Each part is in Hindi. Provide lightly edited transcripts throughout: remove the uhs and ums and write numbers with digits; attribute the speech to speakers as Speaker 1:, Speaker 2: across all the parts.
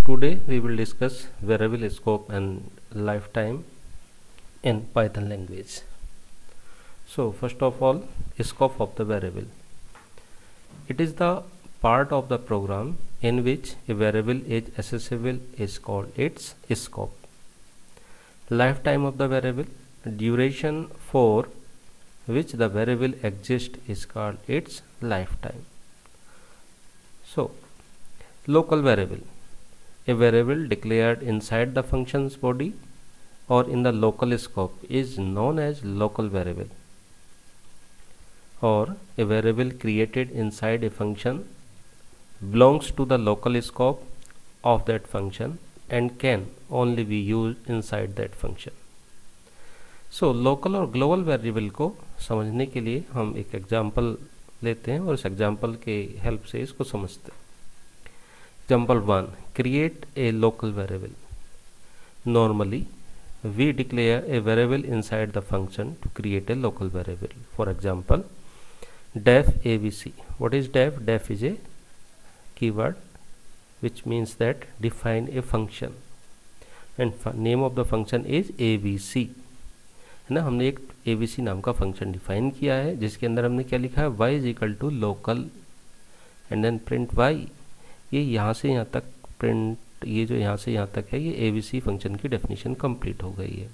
Speaker 1: Today we will discuss variable scope and lifetime in Python language. So first of all, scope of the variable. It is the part of the program in which a variable is accessible is called its scope. Lifetime of the variable, duration for which the variable exists is called its lifetime. So local variable, a variable declared inside the function's body or in the local scope is known as local variable, or a variable created inside a function belongs to the local scope of that function and can only be used inside that function. So local और ग्लोबल वेरिएबल को समझने के लिए हम एक एग्जांपल लेते हैं और इस एग्जांपल के हेल्प से इसको समझते हैं. Example 1. Create a local variable. Normally, we declare a variable inside the function to create a local variable. For example, def abc. What is def? Def is a keyword which means that define a function and name of the function is abc. है ना, हमने एक abc नाम का फंक्शन डिफाइन किया है जिसके अंदर हमने क्या लिखा है, y is equal to local and then print y. ये यहाँ से यहाँ तक प्रिंट, ये जो यहाँ से यहाँ तक है, ये abc फंक्शन की डेफिनेशन कंप्लीट हो गई है.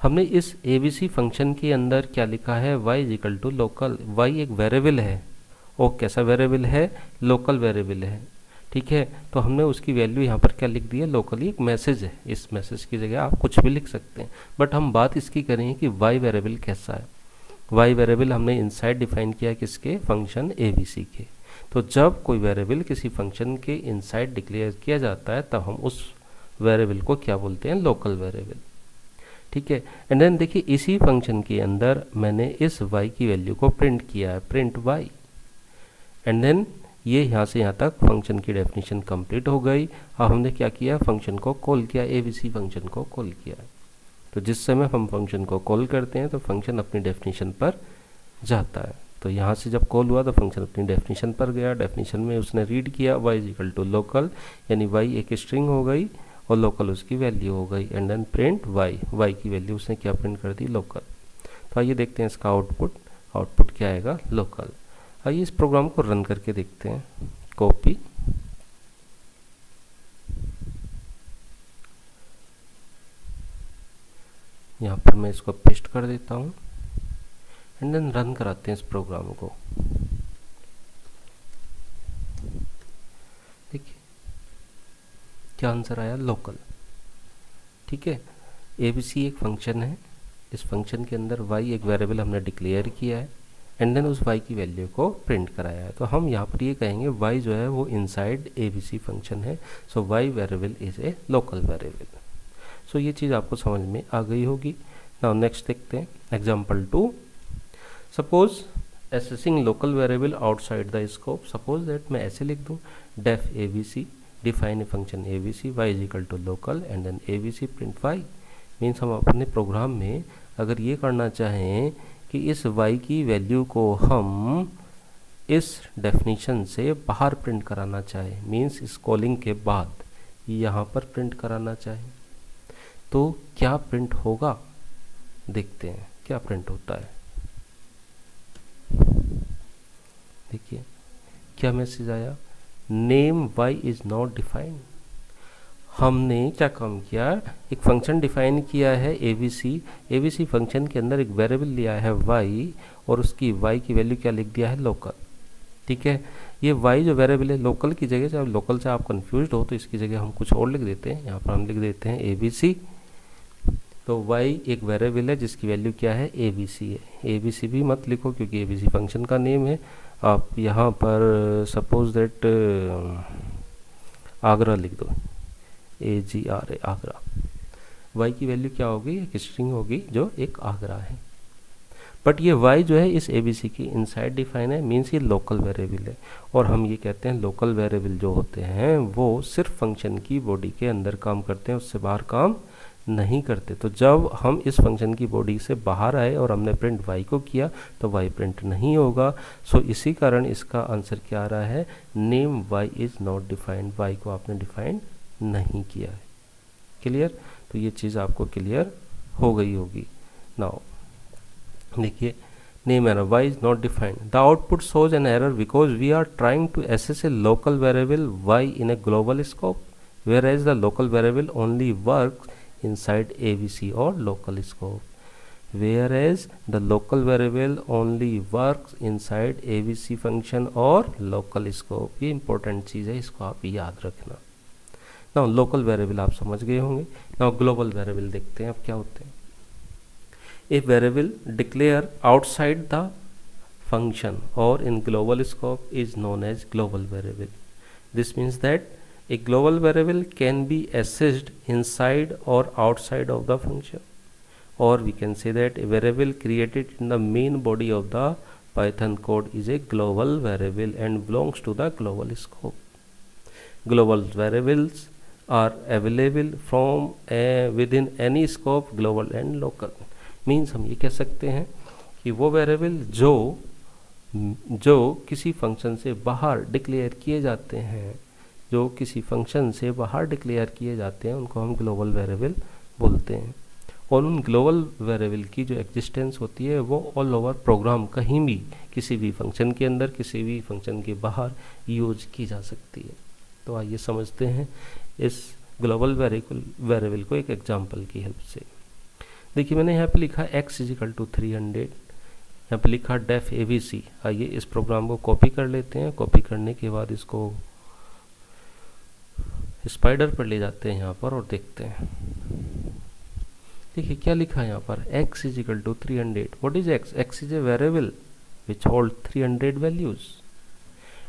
Speaker 1: हमने इस abc फंक्शन के अंदर क्या लिखा है, y is equal to local. y एक वेरिएबल है और कैसा वेरिएबल है, लोकल वेरिएबल है. ठीक है, तो हमने उसकी वैल्यू यहाँ पर क्या लिख दी है, लोकली. एक मैसेज है, इस मैसेज की जगह आप कुछ भी लिख सकते हैं, बट हम बात इसकी करेंगे कि y वेरिएबल कैसा है. y वेरिएबल हमने इनसाइड डिफाइन किया किसके, फंक्शन abc के. तो जब कोई वेरिएबल किसी फंक्शन के इनसाइड डिक्लेयर किया जाता है तब हम उस वेरिएबल को क्या बोलते हैं, लोकल वेरिएबल. ठीक है, एंड देन देखिए इसी फंक्शन के अंदर मैंने इस y की वैल्यू को प्रिंट किया है, प्रिंट y. एंड देन ये यहाँ से यहाँ तक फंक्शन की डेफिनेशन कंप्लीट हो गई. अब हमने क्या किया, फंक्शन को कॉल किया, abc फंक्शन को कॉल किया. तो जिस समय हम फंक्शन को कॉल करते हैं तो फंक्शन अपनी डेफिनेशन पर जाता है. तो यहाँ से जब कॉल हुआ तो फंक्शन अपनी डेफिनेशन पर गया. डेफिनेशन में उसने रीड किया y is equal to local, यानी y एक स्ट्रिंग हो गई और लोकल उसकी वैल्यू हो गई. एंड देन प्रिंट y की वैल्यू उसने क्या प्रिंट कर दी, लोकल. तो आइए देखते हैं इसका आउटपुट क्या आएगा, लोकल. आइए इस प्रोग्राम को रन करके देखते हैं. कॉपी, यहाँ पर मैं इसको पेस्ट कर देता हूँ एंड देन रन कराते हैं इस प्रोग्राम को. देखिए क्या आंसर आया, लोकल. ठीक है, abc एक फंक्शन है, इस फंक्शन के अंदर y एक वेरिएबल हमने डिक्लेयर किया है एंड देन उस y की वैल्यू को प्रिंट कराया है. तो हम यहाँ पर ये कहेंगे y जो है वो इनसाइड abc फंक्शन है. So y variable is a local variable. So ये चीज़ आपको समझ में आ गई होगी. नाउ नेक्स्ट देखते हैं, example 2. Suppose accessing local variable outside the scope. Suppose that मैं ऐसे लिख दूँ, def abc, define a function abc, y is equal to local and then abc print y. Means हम अपने प्रोग्राम में अगर ये करना चाहें कि इस y की वैल्यू को हम इस डेफिनेशन से बाहर प्रिंट कराना चाहें, मीन्स इस कॉलिंग के बाद यहाँ पर प्रिंट कराना चाहें, तो क्या प्रिंट होगा, देखते हैं क्या प्रिंट होता है. देखिए क्या मैसेज आया, name y is not defined. हमने क्या काम किया, एक फंक्शन डिफाइन किया है abc फंक्शन के अंदर एक वेरिएबल लिया है y और उसकी y की वैल्यू क्या लिख दिया है, लोकल. ठीक है, ये y जो वेरिएबल है लोकल की जगह से, अब लोकल से आप कंफ्यूज हो तो इसकी जगह हम कुछ और लिख देते हैं. यहाँ पर हम लिख देते हैं abc. तो y एक वेरिएबल है जिसकी वैल्यू क्या है, abc है. abc भी मत लिखो क्योंकि abc फंक्शन का नेम है. आप यहाँ पर सपोज दैट आगरा लिख दो, AGRA, आगरा. y की वैल्यू क्या होगी, एक स्ट्रिंग होगी जो एक आगरा है. बट ये y जो है इस abc की इनसाइड डिफाइन है, मीन्स ये लोकल वेरिएबल है. और हम ये कहते हैं लोकल वेरिएबल जो होते हैं वो सिर्फ फंक्शन की बॉडी के अंदर काम करते हैं, उससे बाहर काम नहीं करते. तो जब हम इस फंक्शन की बॉडी से बाहर आए और हमने प्रिंट y को किया तो y प्रिंट नहीं होगा. सो इसी कारण इसका आंसर क्या आ रहा है, name y is not defined. y को आपने डिफाइंड नहीं किया है। क्लियर? तो ये चीज़ आपको क्लियर हो गई होगी। नाउ देखिए, name error, y is not defined. The output shows an error because we are trying to assess a local variable y in a global scope, whereas the local variable only works inside ABC or local scope. Whereas the local variable only works inside ABC function or local scope. ये important चीज़ है, इसको आप याद रखना। Now local variable आप समझ गए होंगे। Now global variable देखते हैं अब क्या होते हैं। A variable declared outside the function or in global scope is known as global variable. This means that a global variable can be accessed inside or outside of the function, or we can say that a variable created in the main body of the Python code is a global variable and belongs to the global scope. Global variables are available from within any scope, global and local. Means हम ये कह सकते हैं कि वो वेरिएबल जो किसी फंक्शन से बाहर डिक्लेयर किए जाते हैं, जो किसी फंक्शन से बाहर डिक्लेयर किए जाते हैं, उनको हम ग्लोबल वेरिएबल बोलते हैं। और उन ग्लोबल वेरिएबल की जो एग्जिस्टेंस होती है वो ऑल ओवर प्रोग्राम कहीं भी किसी भी फंक्शन के अंदर, किसी भी फंक्शन के बाहर यूज की जा सकती है। तो आइए समझते हैं इस ग्लोबल वेरिएबल को एक एग्जांपल की हेल्प से। देखिए, मैंने यहाँ पे लिखा x = 300, यहाँ पे लिखा डेफ ABC। आइए इस प्रोग्राम को कॉपी कर लेते हैं। कॉपी करने के बाद इसको स्पाइडर पर ले जाते हैं यहाँ पर और देखते हैं। देखिए क्या लिखा है यहाँ पर, x = 300। What is x? x is a variable which hold 300 values.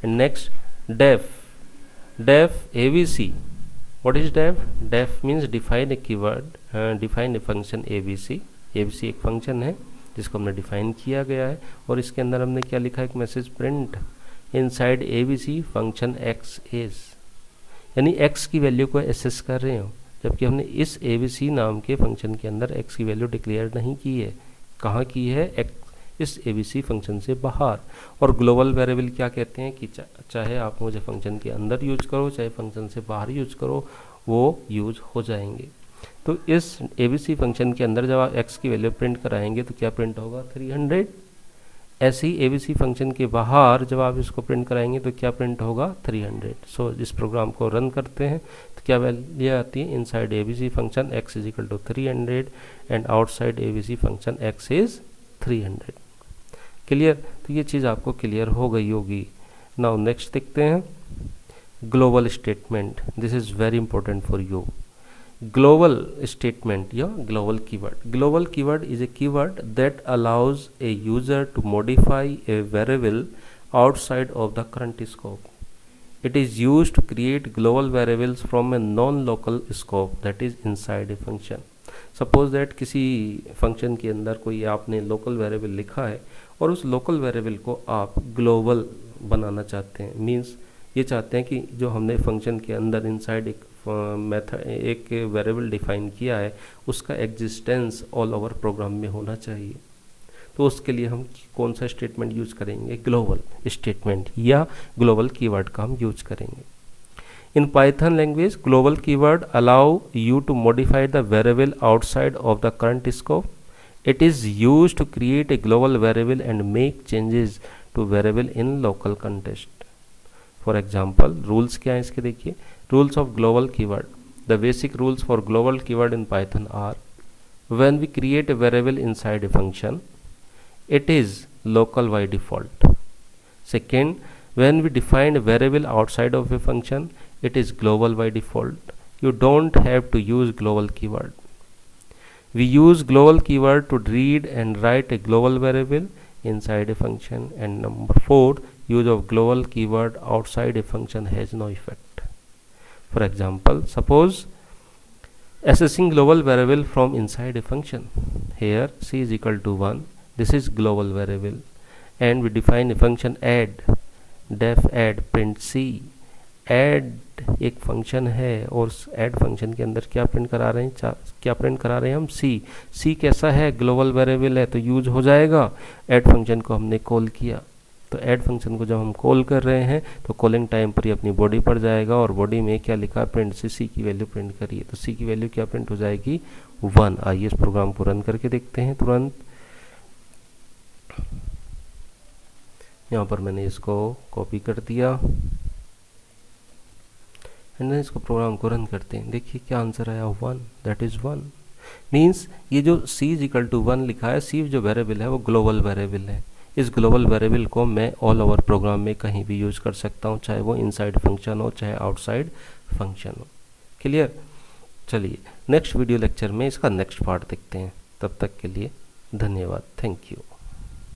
Speaker 1: And next def ABC। What is def? Def means define a keyword, define a function ABC। ABC एक फंक्शन है जिसको हमने डिफाइन किया गया है, और इसके अंदर हमने क्या लिखा है, एक message print inside ABC function x is, यानी x की वैल्यू को एसेस कर रहे हो, जबकि हमने इस ABC नाम के फंक्शन के अंदर x की वैल्यू डिक्लेयर नहीं की है। कहाँ की है? इस ABC फंक्शन से बाहर। और ग्लोबल वेरिएबल क्या कहते हैं कि चाहे आप मुझे फंक्शन के अंदर यूज करो, चाहे फंक्शन से बाहर यूज करो, वो यूज हो जाएंगे। तो इस ABC फंक्शन के अंदर जब आप x की वैल्यू प्रिंट कराएंगे तो क्या प्रिंट होगा? 300। ऐसे ही ABC फंक्शन के बाहर जब आप इसको प्रिंट कराएंगे तो क्या प्रिंट होगा? 300। सो इस प्रोग्राम को रन करते हैं तो क्या वैल्यू आती है? Inside ABC function x = 300 and outside ABC function x is 300। Clear? तो ये चीज़ आपको क्लियर हो गई होगी। नाउ नेक्स्ट देखते हैं global statement. This is very important for you. Global statement या global keyword. Global keyword is a keyword that allows a user to modify a variable outside of the current scope. It is used to create global variables from a non-local scope that is inside a function. Suppose that किसी फंक्शन के अंदर कोई आपने लोकल वेरिएबल लिखा है और उस लोकल वेरिएबल को आप ग्लोबल बनाना चाहते हैं। मीन्स ये चाहते हैं कि जो हमने फंक्शन के अंदर इनसाइड एक मेथड एक वेरिएबल डिफाइन किया है उसका एग्जिस्टेंस ऑल ओवर प्रोग्राम में होना चाहिए। तो उसके लिए हम कौन सा स्टेटमेंट यूज करेंगे? ग्लोबल स्टेटमेंट या ग्लोबल कीवर्ड का हम यूज करेंगे। In Python language global keyword allow you to modify the variable outside of the current scope. It is use to create a global variable and make changes to variable in local context. For example rules क्या है इसके देखिए। Rules of global keyword. The basic rules for global keyword in Python are: when we create a variable inside a function, it is local by default. Second, when we define a variable outside of a function, it is global by default. You don't have to use global keyword. We use global keyword to read and write a global variable inside a function. And number 4, use of global keyword outside a function has no effect. For example, suppose accessing global variable from inside a function. Here c is equal to 1. This is global variable and we define a function add, def add print c. add एक फंक्शन है और add फंक्शन के अंदर क्या प्रिंट करा रहे हैं? क्या प्रिंट करा रहे हैं हम? c. c कैसा है? ग्लोबल वेरिएबल है तो यूज हो जाएगा। add फंक्शन को हमने कॉल किया तो ऐड फंक्शन को जब हम कॉल कर रहे हैं तो कॉलिंग टाइम पर ही अपनी बॉडी पर जाएगा और बॉडी में क्या लिखा, प्रिंट से सी की वैल्यू प्रिंट करिए, तो सी की वैल्यू क्या प्रिंट हो जाएगी, 1। आइए इस प्रोग्राम को रन करके देखते हैं तुरंत। यहाँ पर मैंने इसको कॉपी कर दिया एंड इसको प्रोग्राम को रन करते हैं। देखिए क्या आंसर आया, 1, दैट इज 1। मीन्स ये जो c इज इक्वल टू 1 लिखा है, c जो वेरिएबल है वो ग्लोबल वेरिएबल है। इस ग्लोबल वेरिएबल को मैं ऑल ओवर प्रोग्राम में कहीं भी यूज कर सकता हूँ, चाहे वो इनसाइड फंक्शन हो चाहे आउटसाइड फंक्शन हो। क्लियर। चलिए नेक्स्ट वीडियो लेक्चर में इसका नेक्स्ट पार्ट देखते हैं। तब तक के लिए धन्यवाद, थैंक यू।